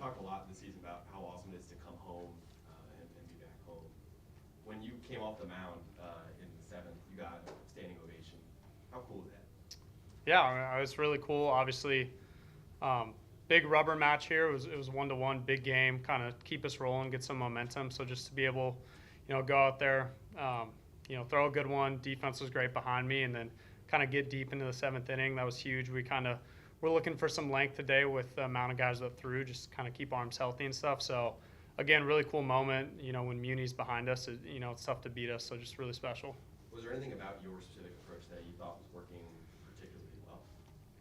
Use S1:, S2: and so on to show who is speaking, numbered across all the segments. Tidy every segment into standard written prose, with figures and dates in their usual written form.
S1: talked a lot this season about how awesome it is to come home and be back home. When you came off the mound in the seventh, you got a standing ovation. How cool is that?
S2: Yeah, I mean, it was really cool. Obviously, big rubber match here. It was 1-1, big game, kind of keep us rolling, get some momentum. So just to be able, go out there, throw a good one. Defense was great behind me, and then kind of get deep into the seventh inning. That was huge. We're looking for some length today with the amount of guys that threw, just kind of keep arms healthy and stuff. So again, really cool moment. When Muni's behind us, it's tough to beat us. So just really special.
S1: Was there anything about your specific approach that you thought was working particularly well?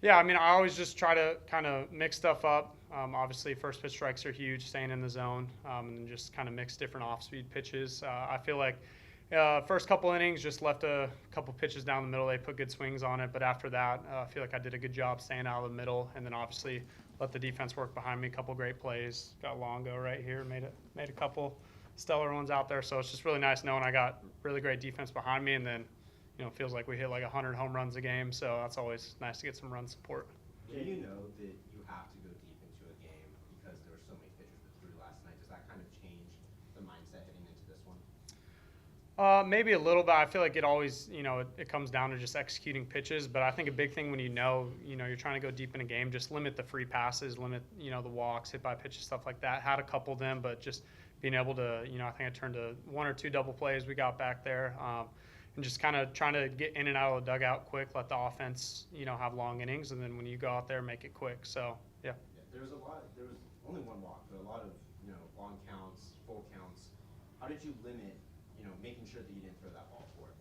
S2: Yeah, I mean, I always just try to kind of mix stuff up. Obviously, first pitch strikes are huge, staying in the zone, and then just kind of mix different off-speed pitches. I feel like first couple innings just left a couple pitches down the middle. They put good swings on it, but after that, I feel like I did a good job staying out of the middle, and then obviously let the defense work behind me. A couple great plays. Got Longo right here, made a couple stellar ones out there. So it's just really nice knowing I got really great defense behind me, and then it feels like we hit like 100 home runs a game. So that's always nice to get some run support.
S3: Do you know that you have to go deep into a game because there were so many pitchers that threw last night? Does that kind of change the mindset heading into this one?
S2: Maybe a little bit. I feel like it always, it comes down to just executing pitches. But I think a big thing when you're trying to go deep in a game, just limit the free passes, limit, the walks, hit by pitches, stuff like that. Had a couple of them, but just being able to, I think I turned to 1 or 2 double plays we got back there. And just kind of trying to get in and out of the dugout quick, let the offense, have long innings, and then when you go out there, make it quick. So, yeah.
S3: There was only one walk, but a lot of, long counts, full counts. How did you limit, making sure that you didn't throw that ball forward?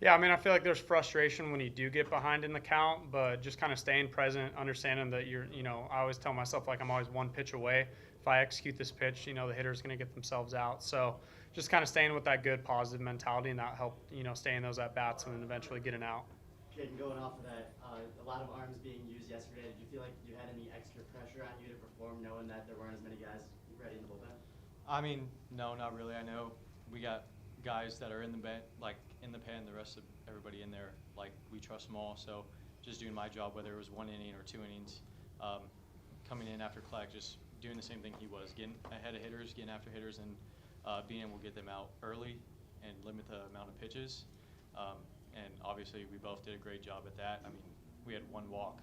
S2: Yeah, I mean, I feel like there's frustration when you do get behind in the count, but just kind of staying present, understanding that I always tell myself, like, I'm always one pitch away. If I execute this pitch, the hitter's going to get themselves out. So just kind of staying with that good positive mentality, and that helped, staying those at-bats and then eventually getting out.
S4: Jaden, going off of that, a lot of arms being used yesterday. Did you feel like you had any extra pressure on you to perform, knowing that there weren't as many guys ready in the bullpen?
S5: I mean, no, not really. I know we got guys that are in the pen, the rest of everybody in there, we trust them all. So just doing my job, whether it was 1 inning or 2 innings, coming in after Kleck, just doing the same thing he was, getting ahead of hitters, getting after hitters, and being able to get them out early and limit the amount of pitches. And obviously, we both did a great job at that. I mean, we had 1 walk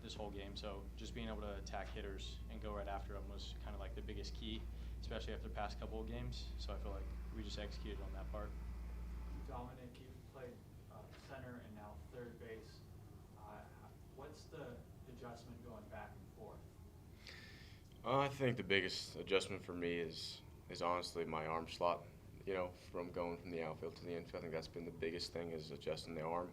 S5: this whole game, so just being able to attack hitters and go right after them was kind of like the biggest key, especially after the past couple of games. So I feel like we just executed on that part.
S6: Dominic, you've played center and now third base. What's the adjustment going back and forth?
S7: I think the biggest adjustment for me is honestly my arm slot. From going from the outfield to the infield, I think that's been the biggest thing, is adjusting the arm.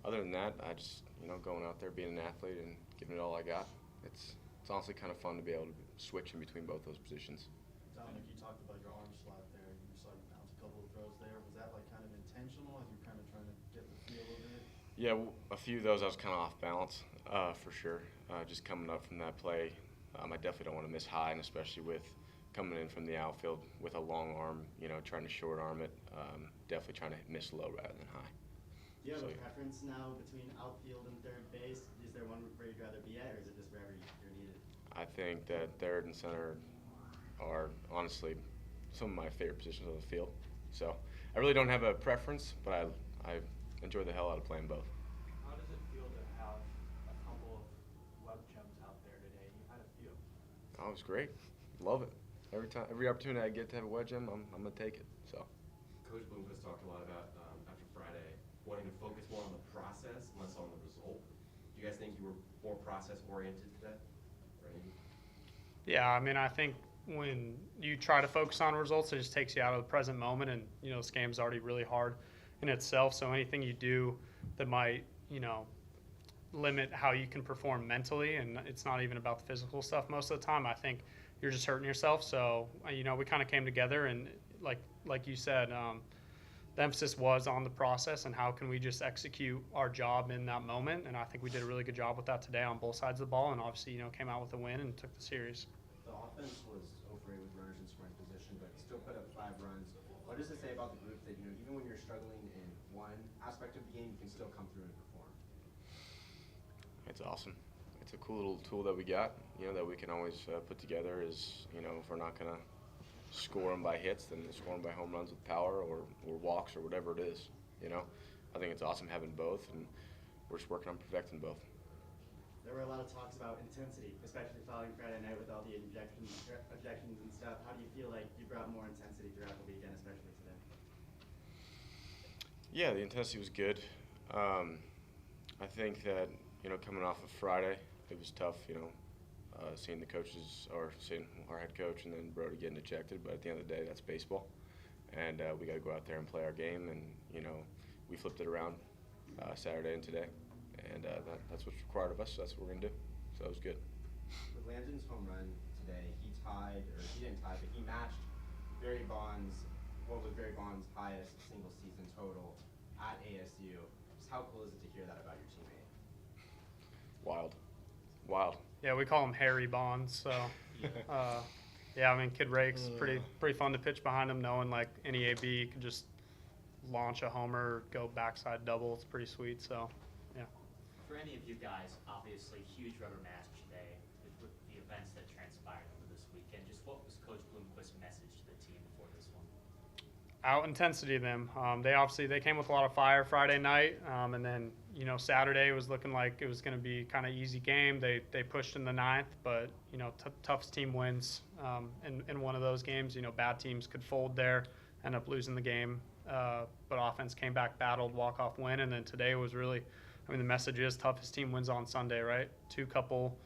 S7: Other than that, I just going out there, being an athlete and giving it all I got. It's honestly kind of fun to be able to switch in between both those positions.
S8: Dominic, you talked about your arm slot there. You saw you bounce a couple of throws there. Was that kind of intentional as you kind of trying to get the feel of it?
S7: Yeah, a few of those I was kind of off balance, for sure. Just coming up from that play, I definitely don't want to miss high, and especially with coming in from the outfield with a long arm, trying to short arm it, definitely trying to miss low rather than high.
S4: Do you have a preference now between outfield and third base? Is there one where you'd rather be at, or is it just wherever you're needed?
S7: I think that third and center are honestly some of my favorite positions on the field. So I really don't have a preference, but I enjoy the hell out of playing both.
S6: How does it feel to have a couple of web gems out there today? You had a few.
S7: Oh, it was great. Love it. Every opportunity I get to have a wedge gem, I'm gonna take it. So.
S1: Coach Bloomquist talked a lot about after Friday wanting to focus more on the process, less on the result. Do you guys think you were more process oriented today?
S2: Yeah, I mean, I think when you try to focus on results, it just takes you out of the present moment, and this game's already really hard in itself. So anything you do that might limit how you can perform mentally, and it's not even about the physical stuff most of the time, I think you're just hurting yourself. So we kind of came together, and like you said, the emphasis was on the process and how can we just execute our job in that moment. And I think we did a really good job with that today on both sides of the ball, and obviously came out with a win and took the series.
S3: The offense was over with runners in scoring position, but still put up 5 runs. What does it say about the group that even when you're struggling in one aspect of the game, you can still come through and perform?
S7: It's awesome. it's a cool little tool that we got, that we can always put together. Is if we're not gonna score them by hits, then score them by home runs with power or walks or whatever it is. I think it's awesome having both, and we're just working on perfecting both.
S4: There were a lot of talks about intensity, especially following Friday night with all the objections and stuff. How do you feel like you brought more intensity throughout the weekend, especially today?
S7: Yeah, the intensity was good. I think that, coming off of Friday, it was tough, seeing the coaches or seeing our head coach and then Brody getting ejected. But at the end of the day, that's baseball. And we got to go out there and play our game. And, we flipped it around Saturday and today. And that's what's required of us, so that's what we're going to do. So that was good.
S3: With Landon's home run today, he didn't tie, but he matched what was Barry Bonds' highest single season total at ASU. Just how cool is it to hear that about your teammate?
S7: Wild.
S2: Yeah, we call him Harry Bonds. So, yeah, I mean, Kid Rake's pretty fun to pitch behind him, knowing like any AB can just launch a homer, go backside double. It's pretty sweet. So, yeah.
S9: For any of you guys, obviously huge rubber match today with the events that transpired over this weekend. Just what was Coach Bloomquist's message to the team before this one?
S2: Out intensity them. They came with a lot of fire Friday night, and then Saturday was looking like it was going to be kind of easy game. They pushed in the ninth, but toughest team wins in one of those games. Bad teams could fold there, end up losing the game, but offense came back, battled, walk off win, and then today was really. The message is toughest team wins on Sunday, right? Couple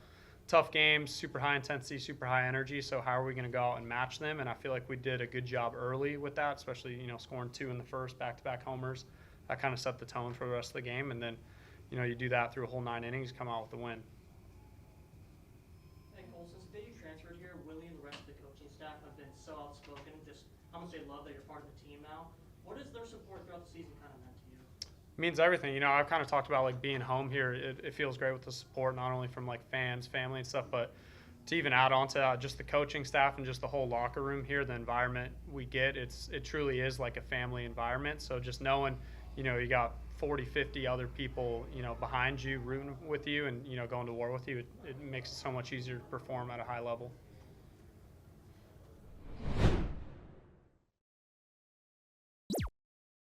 S2: tough games, super high intensity, super high energy. So how are we going to go out and match them? And I feel like we did a good job early with that, especially, scoring 2 in the first, back-to-back homers. That kind of set the tone for the rest of the game. And then, you do that through a whole 9 innings, come out with the win.
S10: Hey, Cole, since the day you transferred here, Willie and the rest of the coaching staff have been so outspoken, just how much they love that you're part of the team now. What has their support throughout the season kind of meant to you?
S2: Means everything. I've kind of talked about like being home here. It feels great with the support, not only from like fans, family and stuff, but to even add on to just the coaching staff and just the whole locker room here, the environment we get, it truly is like a family environment. So just knowing, you got 40, 50 other people, behind you, rooting with you and, going to war with you, it makes it so much easier to perform at a high level.